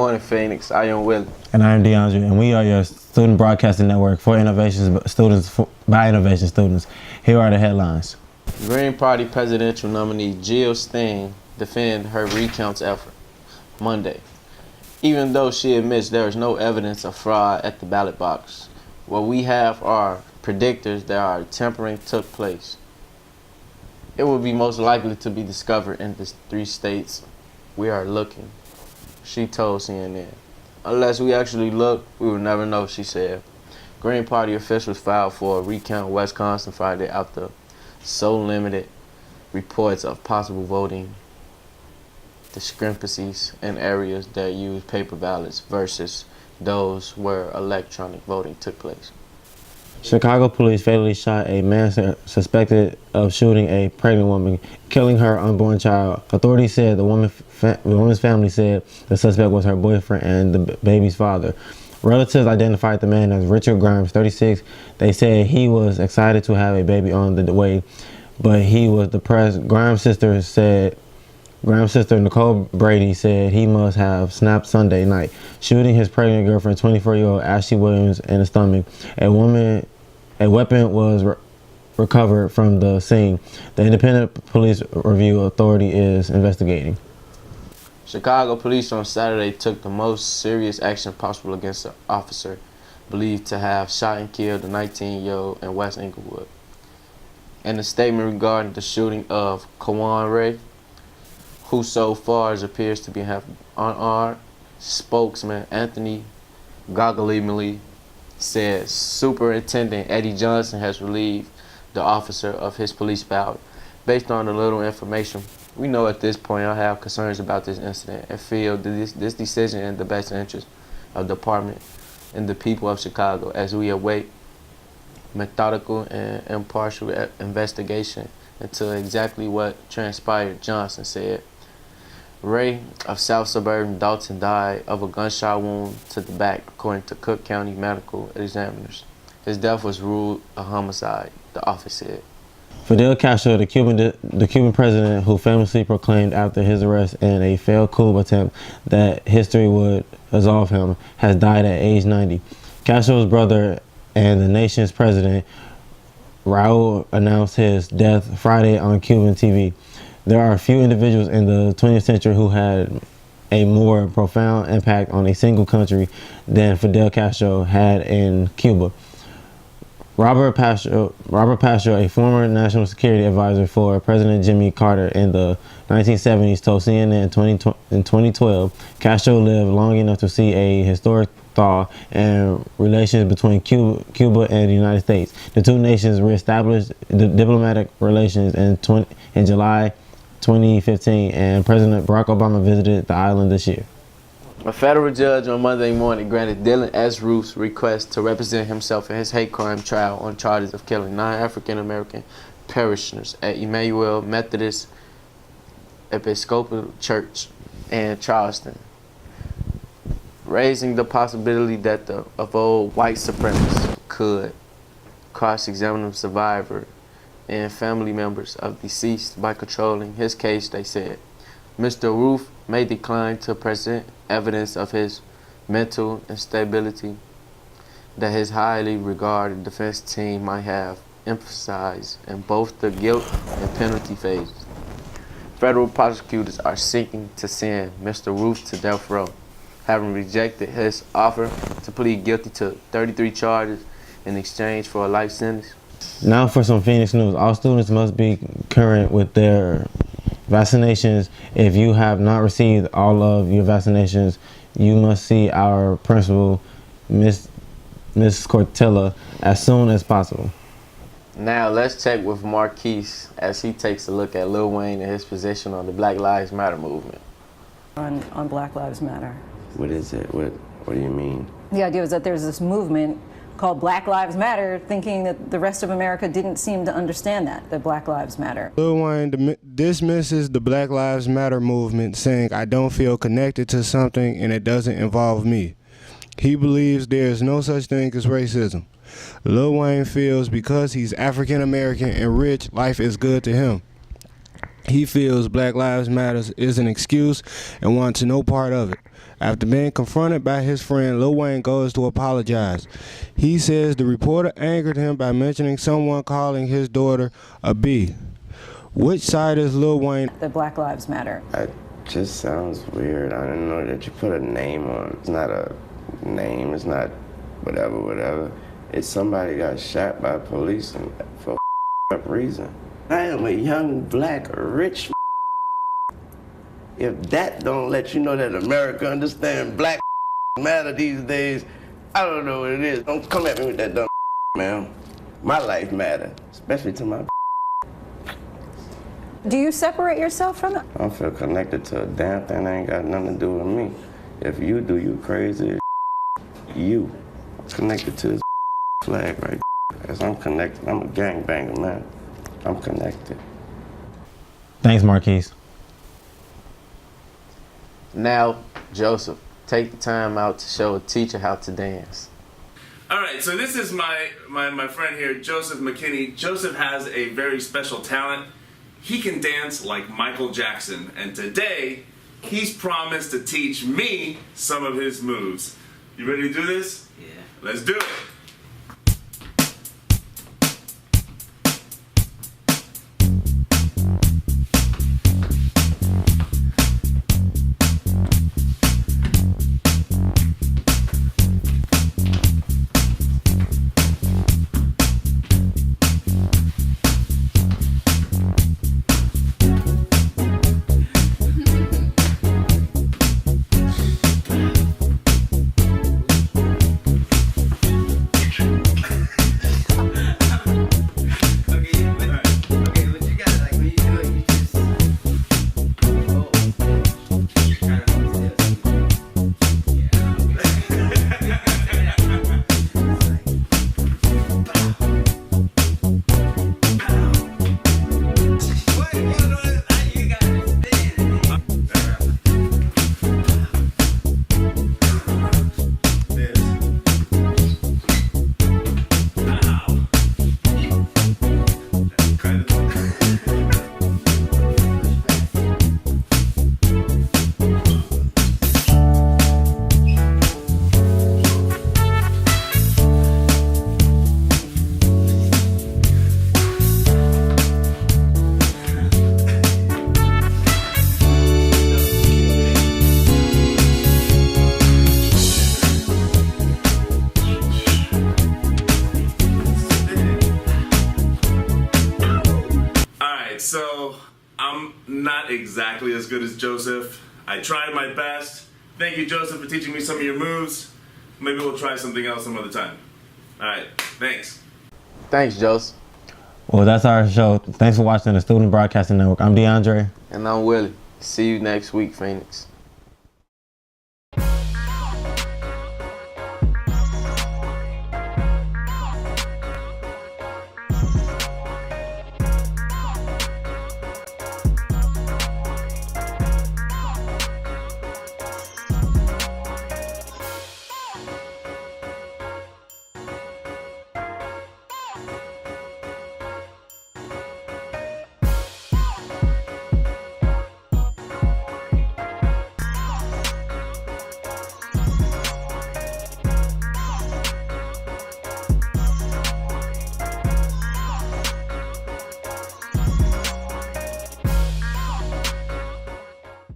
morning, Phoenix. I am Willie. And I am DeAndre, and we are your student broadcasting network for innovation students, by innovation students. Here are the headlines. Green Party presidential nominee Jill Stein defended her recounts effort Monday, even though she admits there is no evidence of fraud at the ballot box. What we have are predictors that our tampering took place. It will be most likely to be discovered in the 3 states we are looking, she told CNN. Unless we actually look, we will never know, she said. Green Party officials filed for a recount in Wisconsin Friday after so limited reports of possible voting discrepancies in areas that use paper ballots versus those where electronic voting took place. Chicago police fatally shot a man suspected of shooting a pregnant woman, killing her unborn child. Authorities said the woman's family said the suspect was her boyfriend and the baby's father. Relatives identified the man as Richard Grimes, 36. They said he was excited to have a baby on the way, but he was depressed. Grimes' sister Nicole Brady said he must have snapped Sunday night, shooting his pregnant girlfriend, 24-year-old Ashley Williams, in the stomach. A weapon was recovered from the scene. The Independent Police Review Authority is investigating. Chicago police on Saturday took the most serious action possible against an officer believed to have shot and killed a 19-year-old in West Inglewood. In a statement regarding the shooting of Kawan Ray, who so far appears to be unarmed, spokesman Anthony Gogolimili said Superintendent Eddie Johnson has relieved the officer of his police power. Based on the little information we know at this point, I have concerns about this incident and feel that this decision in the best interest of the department and the people of Chicago as we await methodical and impartial investigation into exactly what transpired, Johnson said. Ray of South Suburban Dalton died of a gunshot wound to the back, according to Cook County medical examiners. His death was ruled a homicide, the office said. Fidel Castro, the Cuban president who famously proclaimed after his arrest in a failed coup attempt that history would absolve him, has died at age 90. Castro's brother and the nation's president, Raul, announced his death Friday on Cuban TV. There are a few individuals in the 20th century who had a more profound impact on a single country than Fidel Castro had in Cuba. Robert Pacho, a former national security advisor for President Jimmy Carter in the 1970s, told CNN in 2012, Castro lived long enough to see a historic thaw in relations between Cuba and the United States. The two nations reestablished diplomatic relations in July 2015, and President Barack Obama visited the island this year. A federal judge on Monday morning granted Dylan S. Roof's request to represent himself in his hate crime trial on charges of killing 9 African-American parishioners at Emmanuel Methodist Episcopal Church in Charleston, raising the possibility that the old white supremacists could cross-examine the survivor and family members of deceased by controlling his case. They said Mr. Roof may decline to present evidence of his mental instability that his highly regarded defense team might have emphasized in both the guilt and penalty phases. Federal prosecutors are seeking to send Mr. Roof to death row, having rejected his offer to plead guilty to 33 charges in exchange for a life sentence. Now for some Phoenix news. All students must be current with their vaccinations. If you have not received all of your vaccinations, you must see our principal, Miss Cortella, as soon as possible. Now let's check with Marquise as he takes a look at Lil Wayne and his position on the Black Lives Matter movement. On Black Lives Matter. What is it? What do you mean? The idea is that there's this movement called Black Lives Matter, thinking that the rest of America didn't seem to understand that Black Lives Matter. Lil Wayne dismisses the Black Lives Matter movement, saying, "I don't feel connected to something and it doesn't involve me." He believes there is no such thing as racism. Lil Wayne feels because he's African American and rich, life is good to him. He feels Black Lives Matter is an excuse and wants no part of it. After being confronted by his friend, Lil Wayne goes to apologize. He says the reporter angered him by mentioning someone calling his daughter a B. Which side is Lil Wayne? That Black Lives Matter. It just sounds weird. I didn't know that you put a name on it. It's not a name. It's not whatever. It's somebody got shot by police and for up reason. I am a young, black, rich. If that don't let you know that America understands black matter these days, I don't know what it is. Don't come at me with that dumb man. My life matter, especially to my. Do you separate yourself from it? I don't feel connected to a damn thing that ain't got nothing to do with me. If you do, you crazy as you. I'm connected to this flag right. As I'm connected, I'm a gangbanger, man. I'm connected. Thanks, Marquise. Now, Joseph, take the time out to show a teacher how to dance. All right, so this is my friend here, Joseph McKinney. Joseph has a very special talent. He can dance like Michael Jackson, and today he's promised to teach me some of his moves. You ready to do this? Yeah. Let's do it. So I'm not exactly as good as Joseph. I tried my best. Thank you, Joseph, for teaching me some of your moves. Maybe we'll try something else some other time. All right, thanks. Thanks, Joseph. Well, that's our show. Thanks for watching the Student Broadcasting Network. I'm DeAndre. And I'm Willie. See you next week, Phoenix.